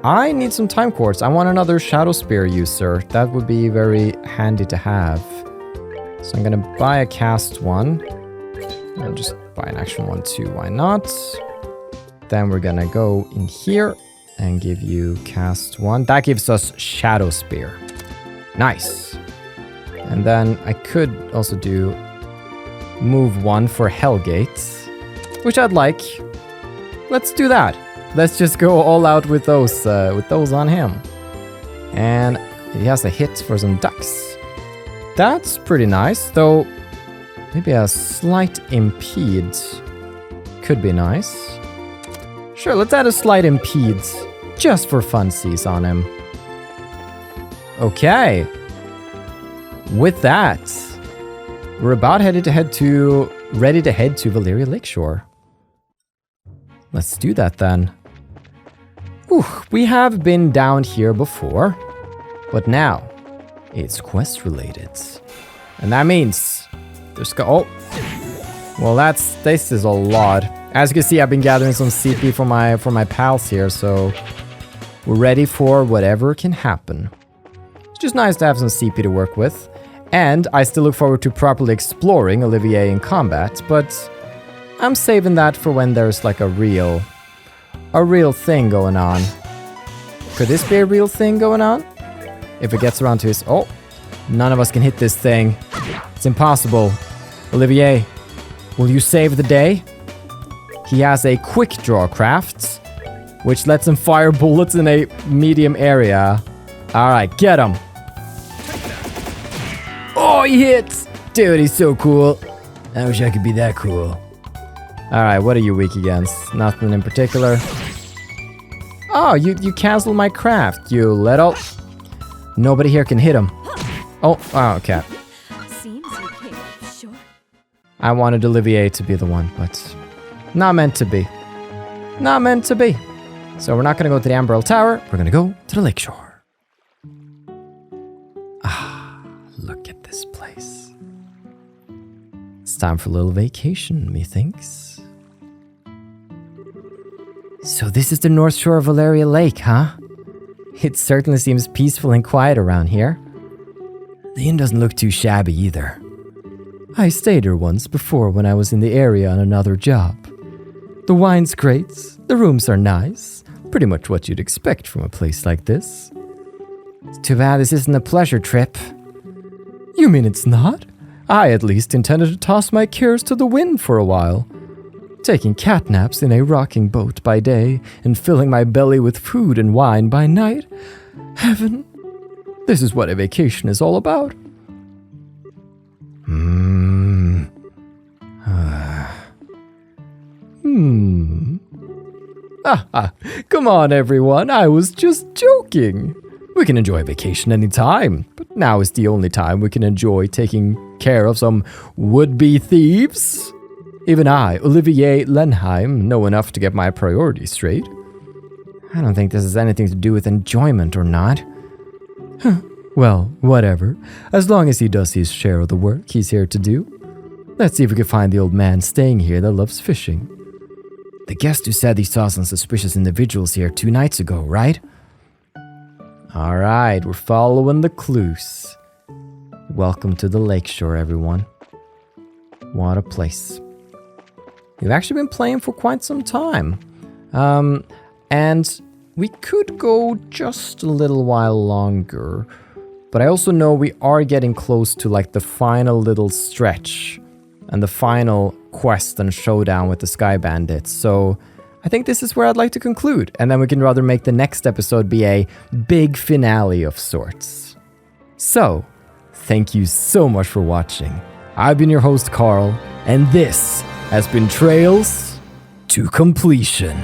A: I need some time quartz. I want another Shadow Spear user. That would be very handy to have. So I'm gonna buy a cast one. And just buy an action one too, why not? Then we're gonna go in here and give you cast one. That gives us Shadow Spear. Nice. And then I could also do move one for Hellgate, which I'd like. Let's do that. Let's just go all out with those on him. And he has a hit for some ducks. That's pretty nice, though maybe a slight impede could be nice. Sure, let's add a slight impede just for funsies on him. Okay. With that, we're about ready to head to Valleria Lakeshore. Let's do that then. Whew, we have been down here before, but now it's quest related. And that means there's oh, well this is a lot. As you can see, I've been gathering some CP for my pals here, so we're ready for whatever can happen. It's just nice to have some CP to work with. And I still look forward to properly exploring Olivier in combat, but I'm saving that for when there's like a real thing going on. Could this be a real thing going on? If it gets around to his... Oh, none of us can hit this thing. It's impossible. Olivier, will you save the day? He has a quick draw craft, which lets him fire bullets in a medium area. Alright, get him. Oh, he hits! Dude, he's so cool. I wish I could be that cool. Alright, what are you weak against? Nothing in particular. Oh, you canceled my craft, you little... Nobody here can hit him. Oh, okay.
D: Seems you came up short.
A: I wanted Olivier to be the one, but... Not meant to be. Not meant to be. So we're not going to go to the Amberl Tower. We're going to go to the Lakeshore. Ah, look at this place. It's time for a little vacation, methinks. So this is the North Shore of Valleria Lake, huh? It certainly seems peaceful and quiet around here. The inn doesn't look too shabby either. I stayed here once before when I was in the area on another job. The wine's great, the rooms are nice, pretty much what you'd expect from a place like this.
C: It's too bad this isn't a pleasure trip.
A: You mean it's not? I at least intended to toss my cares to the wind for a while. Taking cat naps in a rocking boat by day and filling my belly with food and wine by night. Heaven, this is what a vacation is all about. Come on, everyone. I was just joking. We can enjoy a vacation anytime, but now is the only time we can enjoy taking care of some would-be thieves. Even I, Olivier Lenheim, know enough to get my priorities straight.
C: I don't think this has anything to do with enjoyment or not.
A: Well, whatever. As long as he does his share of the work he's here to do. Let's see if we can find the old man staying here that loves fishing.
C: The guest who said he saw some suspicious individuals here 2 nights ago, right?
A: Alright, we're following the clues. Welcome to the Lakeshore, everyone. What a place. We've actually been playing for quite some time. And we could go just a little while longer. But I also know we are getting close to like the final little stretch and the final quest and showdown with the Sky Bandits. So I think this is where I'd like to conclude. And then we can rather make the next episode be a big finale of sorts. So, thank you so much for watching. I've been your host, Carl, and this has been Trails to Completion.